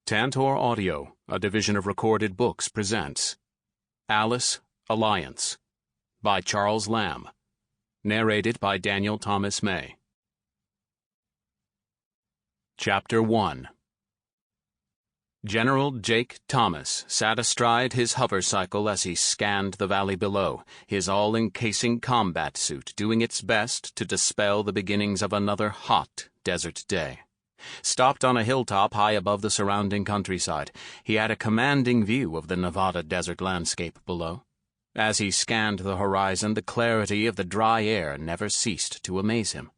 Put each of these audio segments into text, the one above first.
Tantor Audio, a division of Recorded Books, presents Alice Alliance by Charles Lamb, narrated by Daniel Thomas May. Chapter 1. General Jake Thomas sat astride his hover cycle as he scanned the valley below, his all-encasing combat suit doing its best to dispel the beginnings of another hot desert day. Stopped on a hilltop high above the surrounding countryside, he had a commanding view of the Nevada desert landscape below. As he scanned the horizon, the clarity of the dry air never ceased to amaze him.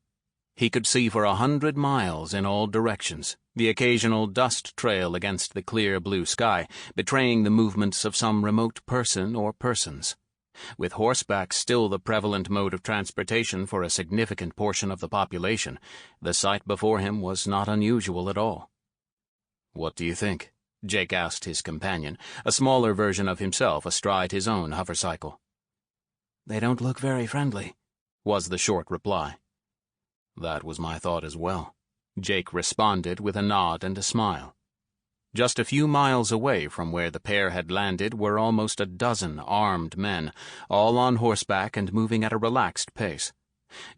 He could see for 100 miles in all directions, the occasional dust trail against the clear blue sky, betraying the movements of some remote person or persons. With horseback still the prevalent mode of transportation for a significant portion of the population, the sight before him was not unusual at all. "What do you think?" Jake asked his companion, a smaller version of himself astride his own hovercycle. "They don't look very friendly," was the short reply. "That was my thought as well," Jake responded with a nod and a smile. Just a few miles away from where the pair had landed were almost a dozen armed men, all on horseback and moving at a relaxed pace.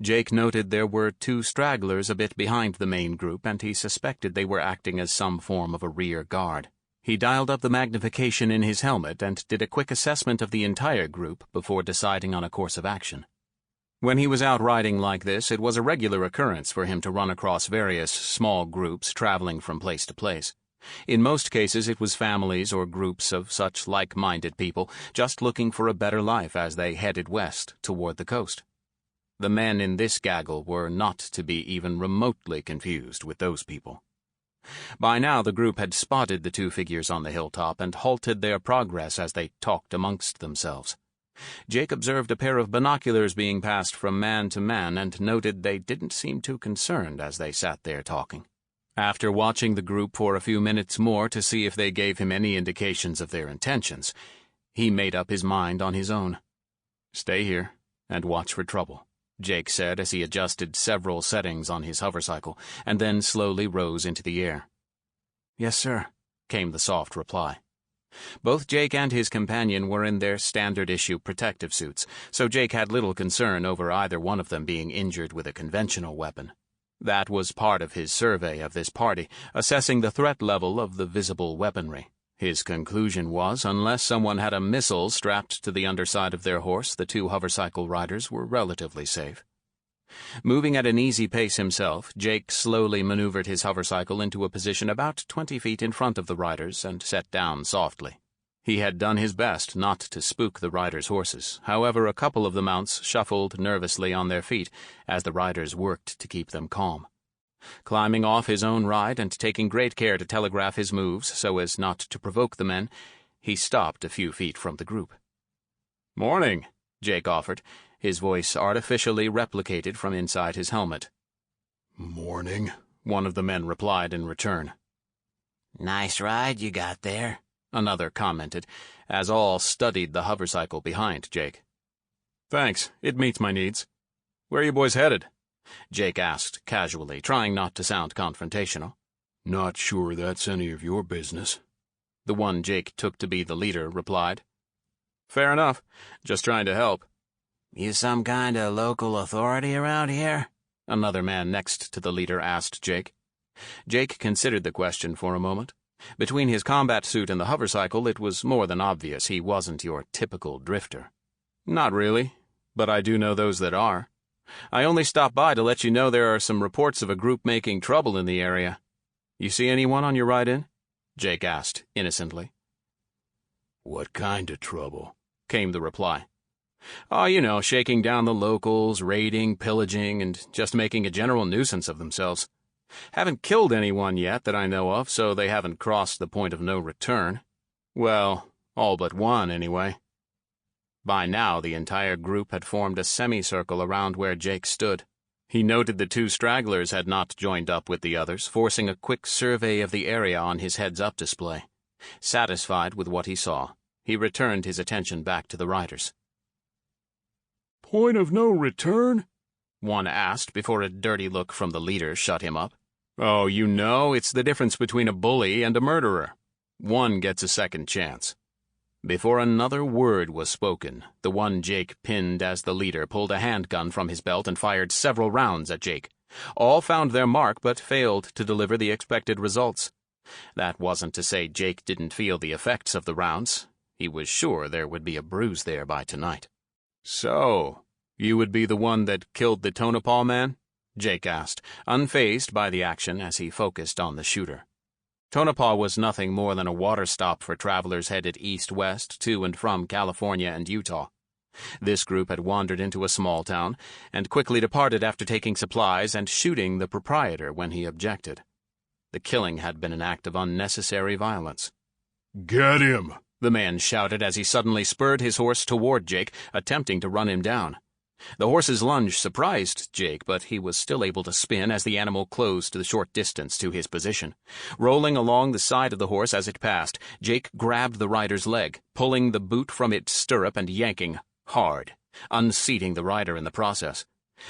Jake noted there were 2 stragglers a bit behind the main group, and he suspected they were acting as some form of a rear guard. He dialed up the magnification in his helmet and did a quick assessment of the entire group before deciding on a course of action. When he was out riding like this, it was a regular occurrence for him to run across various small groups traveling from place to place. In most cases it was families or groups of such like-minded people just looking for a better life as they headed west toward the coast. The men in this gaggle were not to be even remotely confused with those people. By now the group had spotted the 2 figures on the hilltop and halted their progress as they talked amongst themselves. Jake observed a pair of binoculars being passed from man to man and noted they didn't seem too concerned as they sat there talking. After watching the group for a few minutes more to see if they gave him any indications of their intentions, he made up his mind on his own. "Stay here and watch for trouble," Jake said as he adjusted several settings on his hovercycle and then slowly rose into the air. "Yes, sir," came the soft reply. Both Jake and his companion were in their standard-issue protective suits, so Jake had little concern over either one of them being injured with a conventional weapon. That was part of his survey of this party, assessing the threat level of the visible weaponry. His conclusion was, unless someone had a missile strapped to the underside of their horse, the 2 hovercycle riders were relatively safe. Moving at an easy pace himself, Jake slowly maneuvered his hovercycle into a position about 20 feet in front of the riders and sat down softly. He had done his best not to spook the riders' horses. However, a couple of the mounts shuffled nervously on their feet as the riders worked to keep them calm. Climbing off his own ride and taking great care to telegraph his moves so as not to provoke the men, he stopped a few feet from the group. "Morning," Jake offered, his voice artificially replicated from inside his helmet. "Morning," one of the men replied in return. "Nice ride you got there," another commented, as all studied the hovercycle behind Jake. "Thanks, it meets my needs. Where are you boys headed?" Jake asked casually, trying not to sound confrontational. "Not sure that's any of your business," the one Jake took to be the leader replied. "Fair enough, just trying to help." "You some kind of local authority around here?" another man next to the leader asked Jake. Jake considered the question for a moment. Between his combat suit and the hovercycle, it was more than obvious he wasn't your typical drifter. "Not really, but I do know those that are. I only stopped by to let you know there are some reports of a group making trouble in the area. You see anyone on your ride in?" Jake asked innocently. "What kind of trouble?" came the reply. "Oh, you know, shaking down the locals, raiding, pillaging, and just making a general nuisance of themselves. Haven't killed anyone yet that I know of, so they haven't crossed the point of no return. Well, all but one, anyway." By now, the entire group had formed a semicircle around where Jake stood. He noted the 2 stragglers had not joined up with the others, forcing a quick survey of the area on his heads-up display. Satisfied with what he saw, he returned his attention back to the riders. "Point of no return?" one asked before a dirty look from the leader shut him up. Oh, you know, it's the difference between a bully and a murderer. One gets a second chance. Before another word was spoken, the one Jake pinned as the leader pulled a handgun from his belt and fired several rounds at Jake. All found their mark but failed to deliver the expected results. That wasn't to say Jake didn't feel the effects of the rounds. He was sure there would be a bruise there by tonight. "So, you would be the one that killed the Tonopah man?" Jake asked, unfazed by the action as he focused on the shooter. Tonopah was nothing more than a water stop for travelers headed east-west to and from California and Utah. This group had wandered into a small town and quickly departed after taking supplies and shooting the proprietor when he objected. The killing had been an act of unnecessary violence. "Get him!" the man shouted as he suddenly spurred his horse toward Jake, attempting to run him down. The horse's lunge surprised Jake, but he was still able to spin as the animal closed the short distance to his position. Rolling along the side of the horse as it passed, Jake grabbed the rider's leg, pulling the boot from its stirrup and yanking hard, unseating the rider in the process.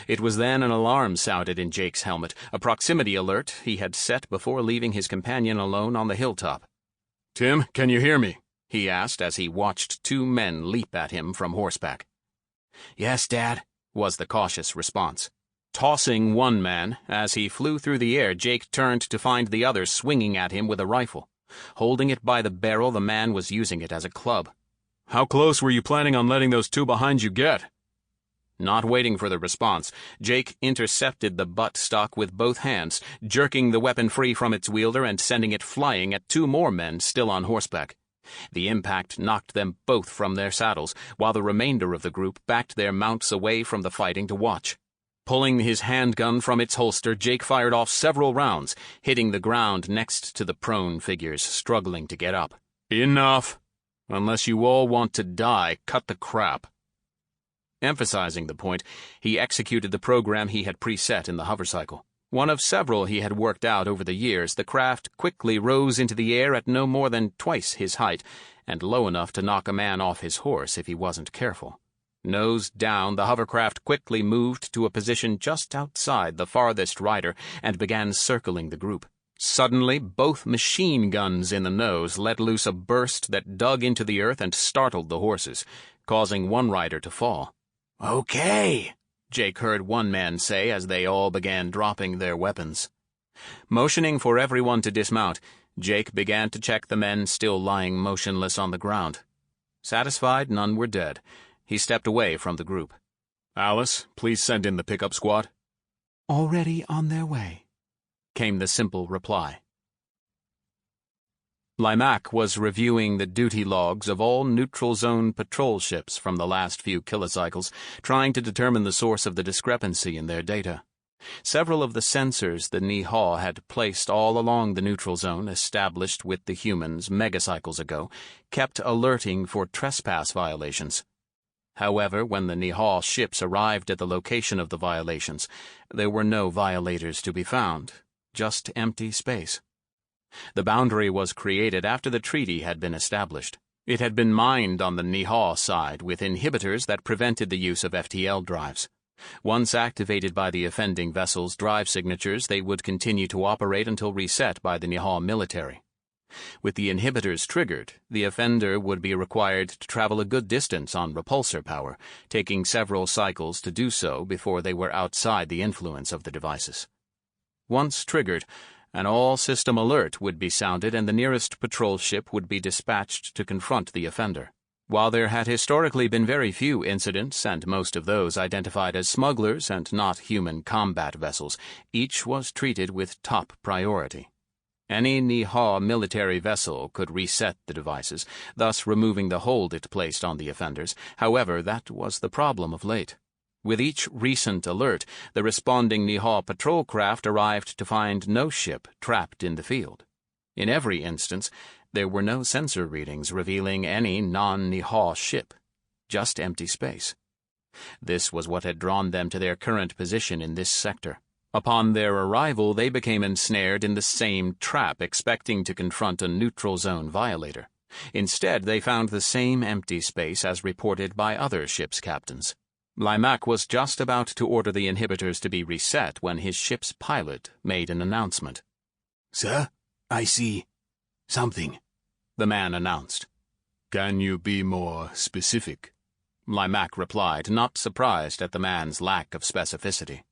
It was then an alarm sounded in Jake's helmet, a proximity alert he had set before leaving his companion alone on the hilltop. "Tim, can you hear me?" he asked as he watched two men leap at him from horseback. "Yes, Dad," was the cautious response. Tossing one man, as he flew through the air, Jake turned to find the other swinging at him with a rifle. Holding it by the barrel, the man was using it as a club. "How close were you planning on letting those two behind you get?" Not waiting for the response, Jake intercepted the buttstock with both hands, jerking the weapon free from its wielder and sending it flying at two more men still on horseback. The impact knocked them both from their saddles, while the remainder of the group backed their mounts away from the fighting to watch. Pulling his handgun from its holster, Jake fired off several rounds, hitting the ground next to the prone figures struggling to get up. "Enough. Unless you all want to die, cut the crap." Emphasizing the point, he executed the program he had preset in the hovercycle. One of several he had worked out over the years, the craft quickly rose into the air at no more than twice his height, and low enough to knock a man off his horse if he wasn't careful. Nose down, the hovercraft quickly moved to a position just outside the farthest rider and began circling the group. Suddenly, both machine guns in the nose let loose a burst that dug into the earth and startled the horses, causing one rider to fall. "Okay," Jake heard one man say as they all began dropping their weapons. Motioning for everyone to dismount, Jake began to check the men still lying motionless on the ground. Satisfied none were dead, he stepped away from the group. "Alice, please send in the pickup squad." "Already on their way," came the simple reply. Limac was reviewing the duty logs of all neutral zone patrol ships from the last few kilocycles, trying to determine the source of the discrepancy in their data. Several of the sensors the NeHaw had placed all along the neutral zone, established with the humans megacycles ago, kept alerting for trespass violations. However, when the NeHaw ships arrived at the location of the violations, there were no violators to be found, just empty space. The boundary was created after the treaty had been established. It had been mined on the NeHaw side with inhibitors that prevented the use of FTL drives. Once activated by the offending vessel's drive signatures, they would continue to operate until reset by the NeHaw military. With the inhibitors triggered, the offender would be required to travel a good distance on repulsor power, taking several cycles to do so before they were outside the influence of the devices. Once triggered, an all-system alert would be sounded and the nearest patrol ship would be dispatched to confront the offender. While there had historically been very few incidents, and most of those identified as smugglers and not human combat vessels, each was treated with top priority. Any NeHaw military vessel could reset the devices, thus removing the hold it placed on the offenders. However, that was the problem of late. With each recent alert, the responding NeHaw patrol craft arrived to find no ship trapped in the field. In every instance, there were no sensor readings revealing any non-NeHaw ship, just empty space. This was what had drawn them to their current position in this sector. Upon their arrival, they became ensnared in the same trap, expecting to confront a neutral zone violator. Instead, they found the same empty space as reported by other ships' captains. Limac was just about to order the inhibitors to be reset when his ship's pilot made an announcement. "Sir, I see something," the man announced. "Can you be more specific?" Limac replied, not surprised at the man's lack of specificity.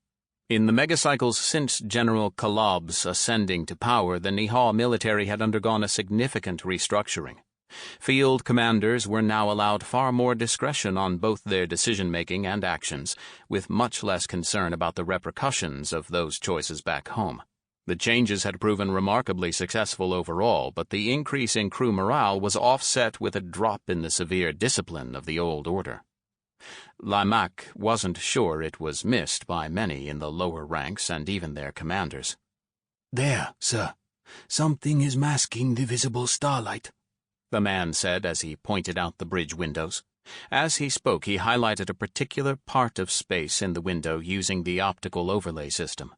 In the megacycles since General Kalob's ascending to power, the NeHaw military had undergone a significant restructuring. Field commanders were now allowed far more discretion on both their decision-making and actions, with much less concern about the repercussions of those choices back home. The changes had proven remarkably successful overall, but the increase in crew morale was offset with a drop in the severe discipline of the old order. Limac wasn't sure it was missed by many in the lower ranks and even their commanders. "There, sir. Something is masking the visible starlight," the man said as he pointed out the bridge windows. As he spoke, he highlighted a particular part of space in the window using the optical overlay system.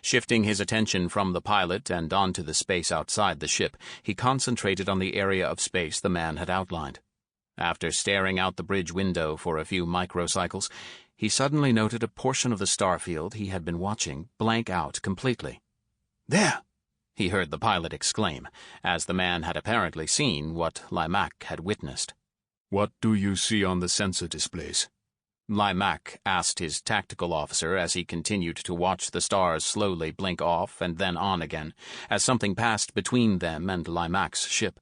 Shifting his attention from the pilot and onto the space outside the ship, he concentrated on the area of space the man had outlined. After staring out the bridge window for a few microcycles, he suddenly noted a portion of the starfield he had been watching blank out completely. "There!" he heard the pilot exclaim, as the man had apparently seen what Limac had witnessed. "What do you see on the sensor displays?" Limac asked his tactical officer as he continued to watch the stars slowly blink off and then on again, as something passed between them and Limac's ship.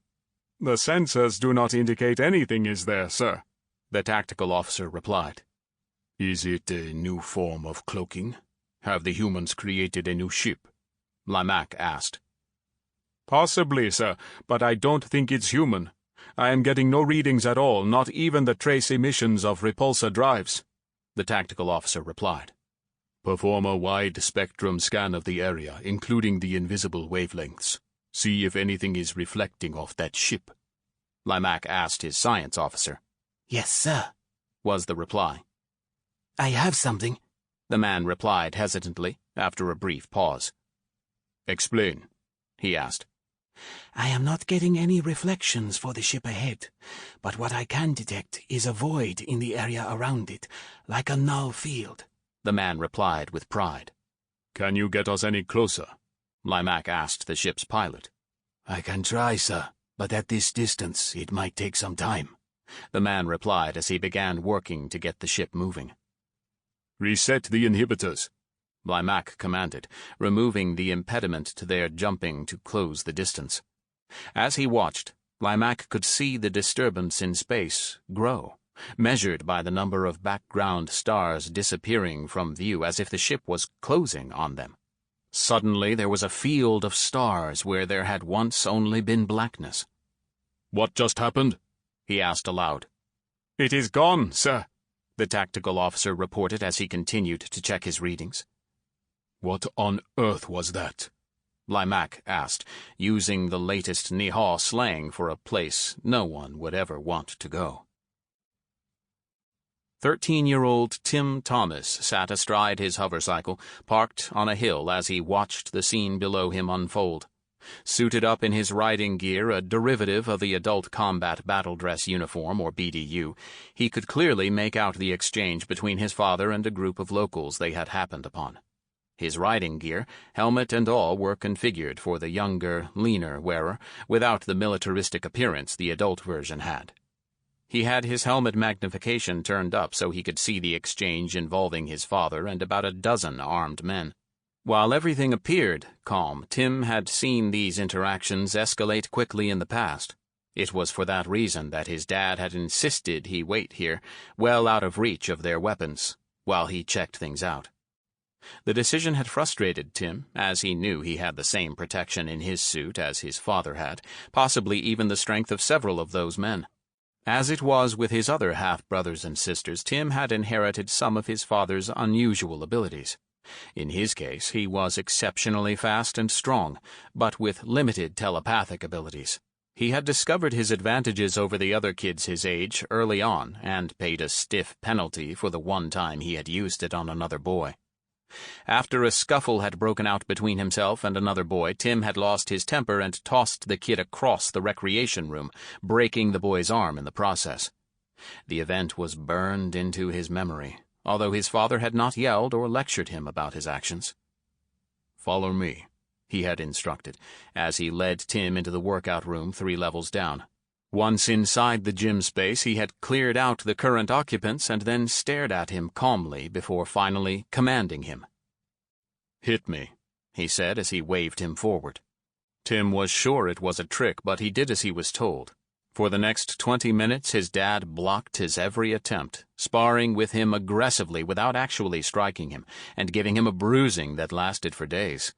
"The sensors do not indicate anything is there, sir," the tactical officer replied. "Is it a new form of cloaking? Have the humans created a new ship?" Limac asked. "Possibly, sir, but I don't think it's human. I am getting no readings at all, not even the trace emissions of repulsor drives," the tactical officer replied. "Perform a wide-spectrum scan of the area, including the invisible wavelengths. See if anything is reflecting off that ship," Limac asked his science officer. "Yes, sir," was the reply. "I have something," the man replied hesitantly after a brief pause. "Explain," he asked. "I am not getting any reflections for the ship ahead, but what I can detect is a void in the area around it, like a null field," the man replied with pride. "Can you get us any closer?" Limac asked the ship's pilot. "I can try, sir, but at this distance it might take some time," the man replied as he began working to get the ship moving. "Reset the inhibitors," Limac commanded, removing the impediment to their jumping to close the distance. As he watched, Limac could see the disturbance in space grow, measured by the number of background stars disappearing from view as if the ship was closing on them. Suddenly there was a field of stars where there had once only been blackness. "What just happened?" he asked aloud. "It is gone, sir," the tactical officer reported as he continued to check his readings. "What on earth was that?" Limac asked, using the latest NeHaw slang for a place no one would ever want to go. 13-year-old Tim Thomas sat astride his hovercycle, parked on a hill as he watched the scene below him unfold. Suited up in his riding gear, a derivative of the Adult Combat Battle Dress Uniform, or BDU, he could clearly make out the exchange between his father and a group of locals they had happened upon. His riding gear, helmet and all, were configured for the younger, leaner wearer, without the militaristic appearance the adult version had. He had his helmet magnification turned up so he could see the exchange involving his father and about a dozen armed men. While everything appeared calm, Tim had seen these interactions escalate quickly in the past. It was for that reason that his dad had insisted he wait here, well out of reach of their weapons, while he checked things out. The decision had frustrated Tim, as he knew he had the same protection in his suit as his father had, possibly even the strength of several of those men. As it was with his other half-brothers and sisters, Tim had inherited some of his father's unusual abilities. In his case, he was exceptionally fast and strong, but with limited telepathic abilities. He had discovered his advantages over the other kids his age early on and paid a stiff penalty for the one time he had used it on another boy. After a scuffle had broken out between himself and another boy, Tim had lost his temper and tossed the kid across the recreation room, breaking the boy's arm in the process. The event was burned into his memory, although his father had not yelled or lectured him about his actions. "Follow me," he had instructed, as he led Tim into the workout room 3 levels down. Once inside the gym space, he had cleared out the current occupants and then stared at him calmly before finally commanding him. "Hit me," he said as he waved him forward. Tim was sure it was a trick, but he did as he was told. For the next 20 minutes, his dad blocked his every attempt, sparring with him aggressively without actually striking him, and giving him a bruising that lasted for days.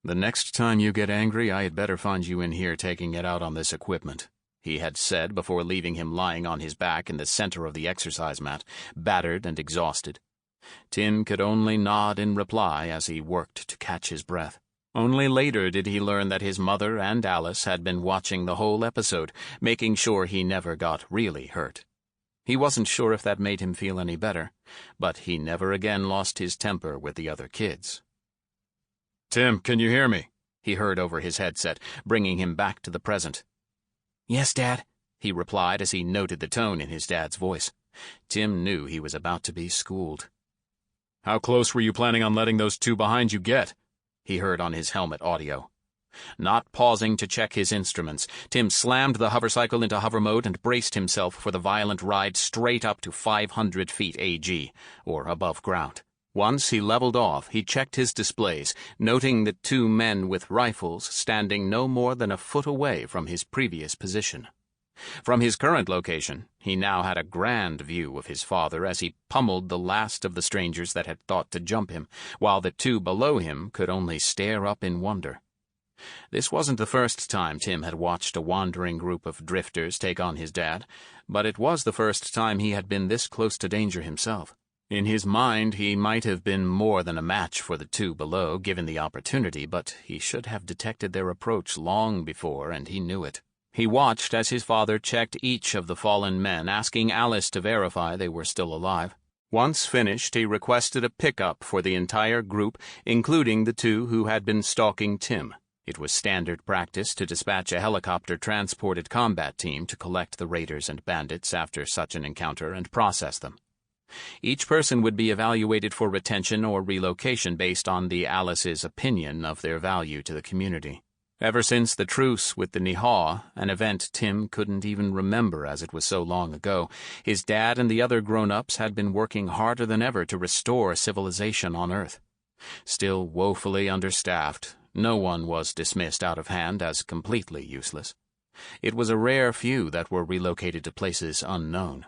"The next time you get angry, I had better find you in here taking it out on this equipment," he had said before leaving him lying on his back in the center of the exercise mat, battered and exhausted. Tim could only nod in reply as he worked to catch his breath. Only later did he learn that his mother and Alice had been watching the whole episode, making sure he never got really hurt. He wasn't sure if that made him feel any better, but he never again lost his temper with the other kids. "Tim, can you hear me?" he heard over his headset, bringing him back to the present. Yes, Dad, he replied as he noted the tone in his dad's voice. Tim knew he was about to be schooled. "How close were you planning on letting those 2 behind you get?" he heard on his helmet audio. Not pausing to check his instruments, Tim slammed the hovercycle into hover mode and braced himself for the violent ride straight up to 500 feet AG, or above ground. Once he leveled off, he checked his displays, noting the 2 men with rifles standing no more than a foot away from his previous position. From his current location, he now had a grand view of his father as he pummeled the last of the strangers that had thought to jump him, while the 2 below him could only stare up in wonder. This wasn't the first time Tim had watched a wandering group of drifters take on his dad, but it was the first time he had been this close to danger himself. In his mind, he might have been more than a match for the 2 below, given the opportunity, but he should have detected their approach long before, and he knew it. He watched as his father checked each of the fallen men, asking Alice to verify they were still alive. Once finished, he requested a pickup for the entire group, including the 2 who had been stalking Tim. It was standard practice to dispatch a helicopter-transported combat team to collect the raiders and bandits after such an encounter and process them. Each person would be evaluated for retention or relocation based on the Alice's opinion of their value to the community. Ever since the truce with the NeHaw, an event Tim couldn't even remember as it was so long ago, his dad and the other grown-ups had been working harder than ever to restore civilization on Earth. Still woefully understaffed, no one was dismissed out of hand as completely useless. It was a rare few that were relocated to places unknown.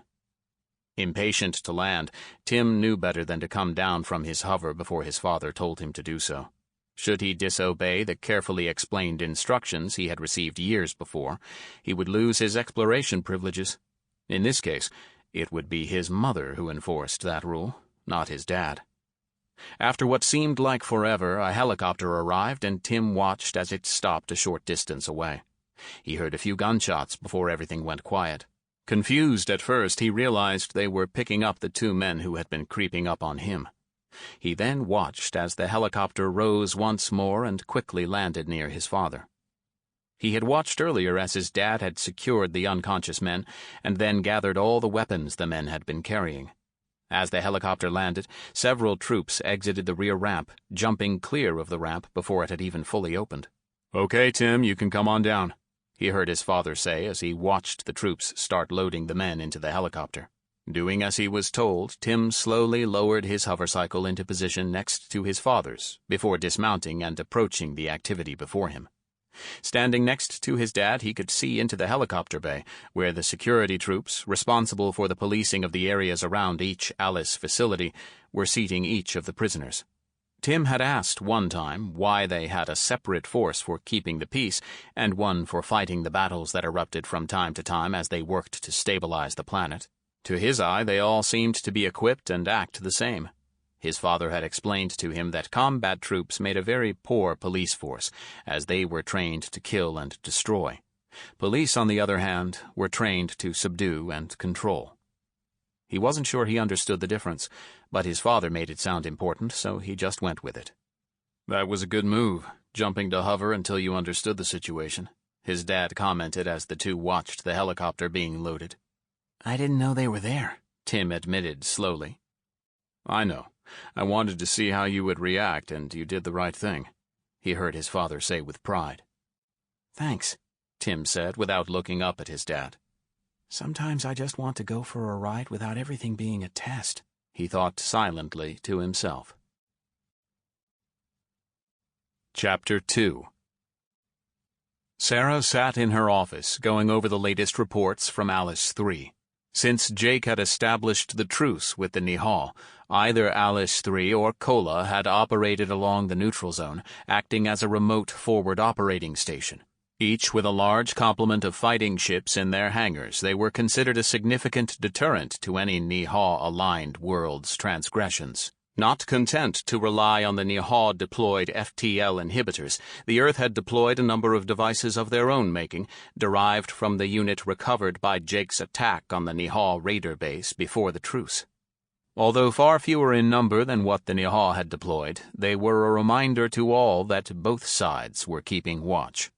Impatient to land, Tim knew better than to come down from his hover before his father told him to do so. Should he disobey the carefully explained instructions he had received years before, he would lose his exploration privileges. In this case, it would be his mother who enforced that rule, not his dad. After what seemed like forever, a helicopter arrived and Tim watched as it stopped a short distance away. He heard a few gunshots before everything went quiet. Confused at first, he realized they were picking up the 2 men who had been creeping up on him. He then watched as the helicopter rose once more and quickly landed near his father. He had watched earlier as his dad had secured the unconscious men and then gathered all the weapons the men had been carrying. As the helicopter landed, several troops exited the rear ramp, jumping clear of the ramp before it had even fully opened. "Okay, Tim, you can come on down," he heard his father say as he watched the troops start loading the men into the helicopter. Doing as he was told, Tim slowly lowered his hovercycle into position next to his father's before dismounting and approaching the activity before him. Standing next to his dad, he could see into the helicopter bay, where the security troops, responsible for the policing of the areas around each Alice facility, were seating each of the prisoners. Tim had asked one time why they had a separate force for keeping the peace and one for fighting the battles that erupted from time to time as they worked to stabilize the planet. To his eye, they all seemed to be equipped and act the same. His father had explained to him that combat troops made a very poor police force, as they were trained to kill and destroy. Police, on the other hand, were trained to subdue and control. He wasn't sure he understood the difference, but his father made it sound important, so he just went with it. "That was a good move, jumping to hover until you understood the situation," his dad commented as the 2 watched the helicopter being loaded. I didn't know they were there, Tim admitted slowly. I know. I wanted to see how you would react, and you did the right thing," he heard his father say with pride. Thanks, Tim said without looking up at his dad. Sometimes I just want to go for a ride without everything being a test, he thought silently to himself. Chapter 2. Sarah sat in her office, going over the latest reports from Alice 3. Since Jake had established the truce with the NeHaw, either Alice 3 or Kola had operated along the neutral zone, acting as a remote forward operating station. Each with a large complement of fighting ships in their hangars, they were considered a significant deterrent to any NeHaw-aligned world's transgressions. Not content to rely on the NeHaw-deployed FTL inhibitors, the Earth had deployed a number of devices of their own making, derived from the unit recovered by Jake's attack on the NeHaw raider base before the truce. Although far fewer in number than what the NeHaw had deployed, they were a reminder to all that both sides were keeping watch.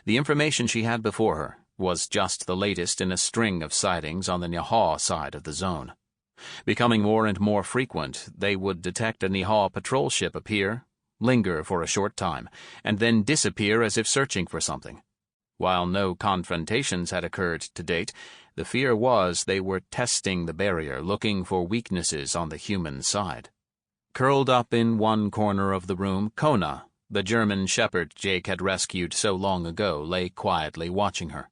The information she had before her was just the latest in a string of sightings on the NeHaw side of the zone. Becoming more and more frequent, they would detect a NeHaw patrol ship appear, linger for a short time, and then disappear as if searching for something. While no confrontations had occurred to date, the fear was they were testing the barrier, looking for weaknesses on the human side. Curled up in one corner of the room, Kona, the German shepherd Jake had rescued so long ago, lay quietly watching her.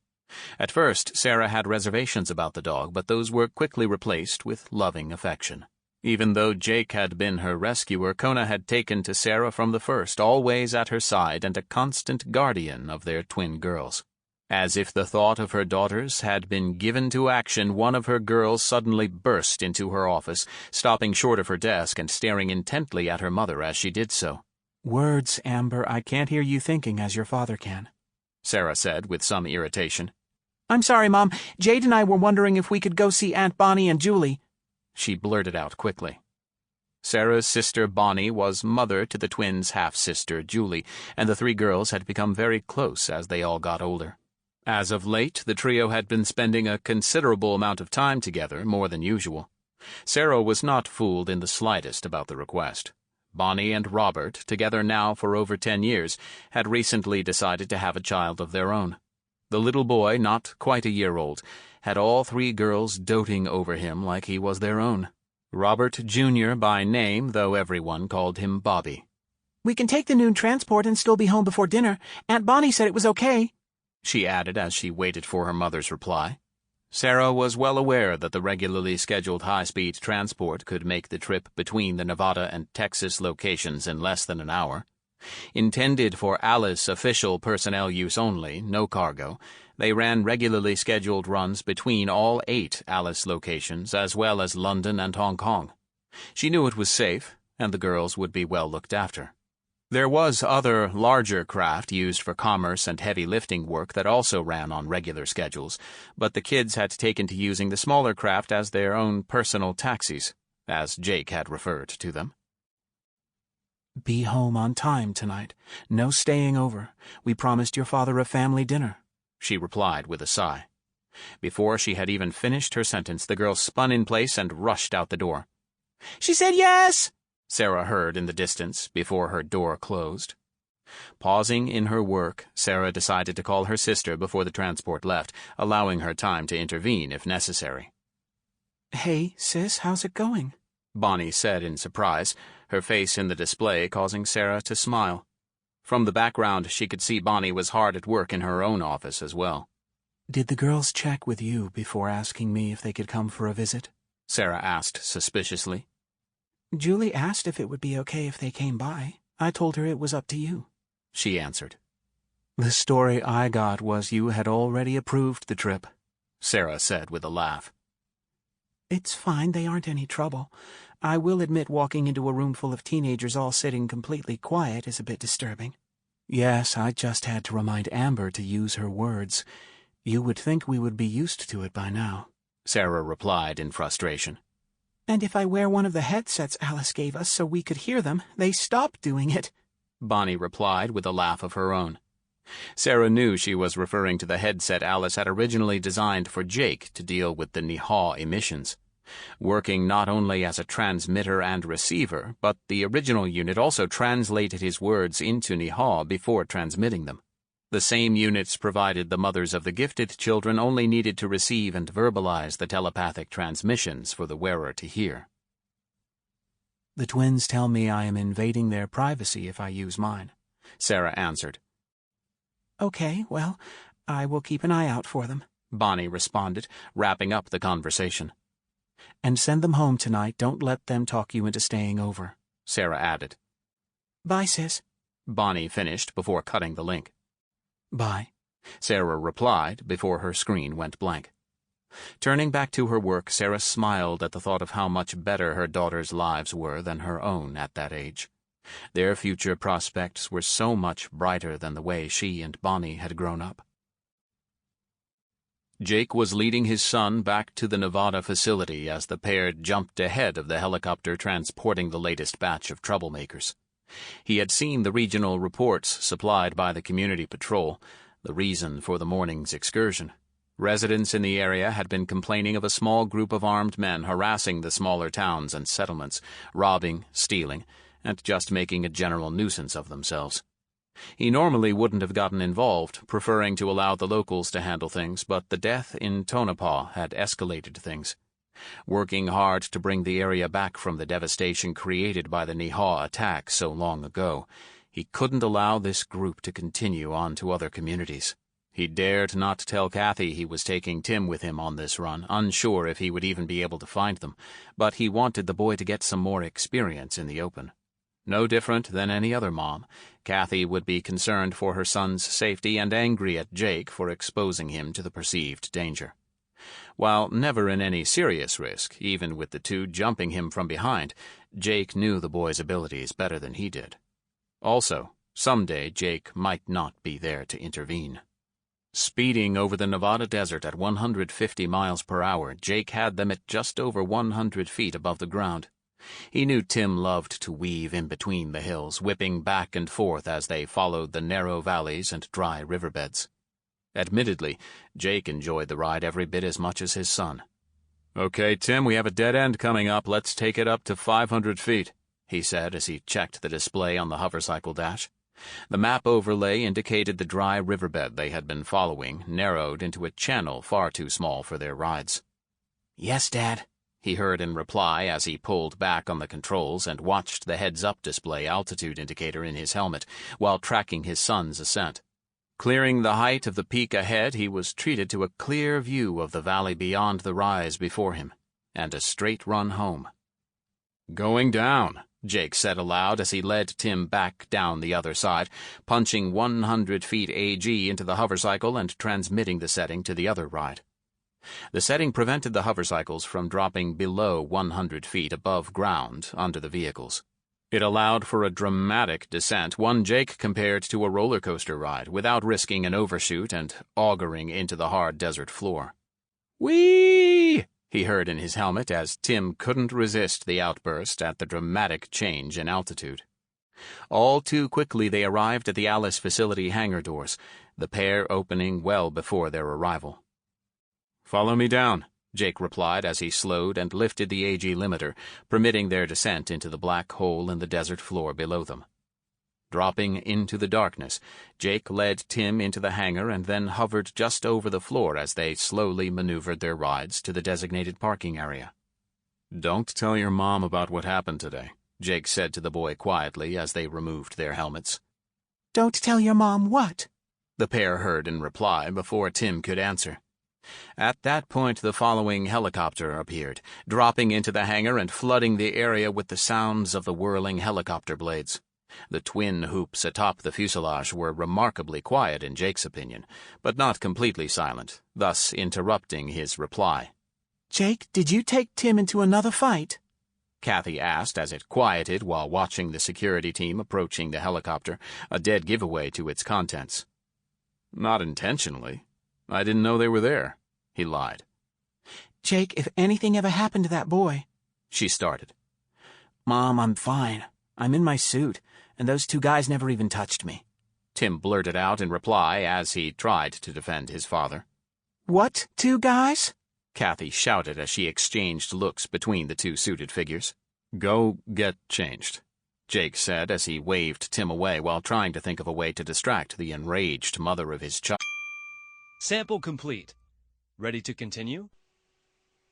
At first, Sarah had reservations about the dog, but those were quickly replaced with loving affection. Even though Jake had been her rescuer, Kona had taken to Sarah from the first, always at her side and a constant guardian of their twin girls. As if the thought of her daughters had been given to action, one of her girls suddenly burst into her office, stopping short of her desk and staring intently at her mother as she did so. "Words, Amber, I can't hear you thinking as your father can," Sarah said with some irritation. "I'm sorry, Mom. Jade and I were wondering if we could go see Aunt Bonnie and Julie," she blurted out quickly. Sarah's sister Bonnie was mother to the twins' half-sister Julie, and the three girls had become very close as they all got older. As of late, the trio had been spending a considerable amount of time together, more than usual. Sarah was not fooled in the slightest about the request. Bonnie and Robert, together now for over 10 years, had recently decided to have a child of their own. The little boy, not quite a year old, had all three girls doting over him like he was their own. Robert Jr. by name, though everyone called him Bobby. "We can take the noon transport and still be home before dinner. Aunt Bonnie said it was okay," she added as she waited for her mother's reply. Sarah was well aware that the regularly scheduled high-speed transport could make the trip between the Nevada and Texas locations in less than an hour. Intended for Alice official personnel use only, no cargo, they ran regularly scheduled runs between all 8 Alice locations as well as London and Hong Kong. She knew it was safe, and the girls would be well looked after. There was other, larger craft used for commerce and heavy lifting work that also ran on regular schedules, but the kids had taken to using the smaller craft as their own personal taxis, as Jake had referred to them. "Be home on time tonight. No staying over. We promised your father a family dinner," she replied with a sigh. Before she had even finished her sentence, the girl spun in place and rushed out the door. "She said yes!" Sarah heard in the distance before her door closed. Pausing in her work, Sarah decided to call her sister before the transport left, allowing her time to intervene if necessary. "Hey, sis, how's it going?" Bonnie said in surprise, her face in the display causing Sarah to smile. From the background, she could see Bonnie was hard at work in her own office as well. "Did the girls check with you before asking me if they could come for a visit?" Sarah asked suspiciously. "Julie asked if it would be okay if they came by. I told her it was up to you," she answered. "The story I got was you had already approved the trip," Sarah said with a laugh. "It's fine, they aren't any trouble. I will admit walking into a room full of teenagers all sitting completely quiet is a bit disturbing." "Yes, I just had to remind Amber to use her words. You would think we would be used to it by now," Sarah replied in frustration. "And if I wear one of the headsets Alice gave us so we could hear them, they stop doing it," Bonnie replied with a laugh of her own. Sarah knew she was referring to the headset Alice had originally designed for Jake to deal with the NeHaw emissions. Working not only as a transmitter and receiver, but the original unit also translated his words into NeHaw before transmitting them. The same units provided the mothers of the gifted children only needed to receive and verbalize the telepathic transmissions for the wearer to hear. The twins tell me I am invading their privacy if I use mine, Sarah answered. Okay, well, I will keep an eye out for them, Bonnie responded, wrapping up the conversation. And send them home tonight. Don't let them talk you into staying over, Sarah added. Bye, sis, Bonnie finished before cutting the link. Bye, Sarah replied before her screen went blank. Turning back to her work, Sarah smiled at the thought of how much better her daughters' lives were than her own at that age. Their future prospects were so much brighter than the way she and Bonnie had grown up. Jake was leading his son back to the Nevada facility as the pair jumped ahead of the helicopter transporting the latest batch of troublemakers. He had seen the regional reports supplied by the community patrol, the reason for the morning's excursion. Residents in the area had been complaining of a small group of armed men harassing the smaller towns and settlements, robbing, stealing, and just making a general nuisance of themselves. He normally wouldn't have gotten involved, preferring to allow the locals to handle things, but the death in Tonopah had escalated things. Working hard to bring the area back from the devastation created by the NeHaw attack so long ago, he couldn't allow this group to continue on to other communities. He dared not tell Kathy he was taking Tim with him on this run, unsure if he would even be able to find them, but he wanted the boy to get some more experience in the open. No different than any other mom, Kathy would be concerned for her son's safety and angry at Jake for exposing him to the perceived danger. While never in any serious risk, even with the two jumping him from behind, Jake knew the boy's abilities better than he did. Also, someday Jake might not be there to intervene. Speeding over the Nevada desert at 150 miles per hour, Jake had them at just over 100 feet above the ground. He knew Tim loved to weave in between the hills, whipping back and forth as they followed the narrow valleys and dry riverbeds. Admittedly, Jake enjoyed the ride every bit as much as his son. "Okay, Tim, we have a dead end coming up. Let's take it up to 500 feet, he said as he checked the display on the hovercycle dash. The map overlay indicated the dry riverbed they had been following, narrowed into a channel far too small for their rides. Yes, Dad, he heard in reply as he pulled back on the controls and watched the heads-up display altitude indicator in his helmet while tracking his son's ascent. Clearing the height of the peak ahead, he was treated to a clear view of the valley beyond the rise before him, and a straight run home. "Going down," Jake said aloud as he led Tim back down the other side, punching 100 feet AG into the hovercycle and transmitting the setting to the other ride. The setting prevented the hovercycles from dropping below 100 feet above ground under the vehicles. It allowed for a dramatic descent, one Jake compared to a roller coaster ride, without risking an overshoot and auguring into the hard desert floor. "Whee!" he heard in his helmet as Tim couldn't resist the outburst at the dramatic change in altitude. All too quickly they arrived at the Alice facility hangar doors, the pair opening well before their arrival. "Follow me down," Jake replied as he slowed and lifted the AG limiter, permitting their descent into the black hole in the desert floor below them. Dropping into the darkness, Jake led Tim into the hangar and then hovered just over the floor as they slowly maneuvered their rides to the designated parking area. "Don't tell your mom about what happened today," Jake said to the boy quietly as they removed their helmets. Don't tell your mom what? The pair heard in reply before Tim could answer. At that point, the following helicopter appeared, dropping into the hangar and flooding the area with the sounds of the whirling helicopter blades. The twin hoops atop the fuselage were remarkably quiet in Jake's opinion, but not completely silent, thus interrupting his reply. Jake, did you take Tim into another fight? Kathy asked as it quieted while watching the security team approaching the helicopter, a dead giveaway to its contents. "Not intentionally. I didn't know they were there," he lied. Jake, if anything ever happened to that boy... She started. Mom, I'm fine. I'm in my suit, and those two guys never even touched me. Tim blurted out in reply as he tried to defend his father. What two guys? Kathy shouted as she exchanged looks between the two suited figures. Go get changed, Jake said as he waved Tim away while trying to think of a way to distract the enraged mother of his child. Sample complete. Ready to continue?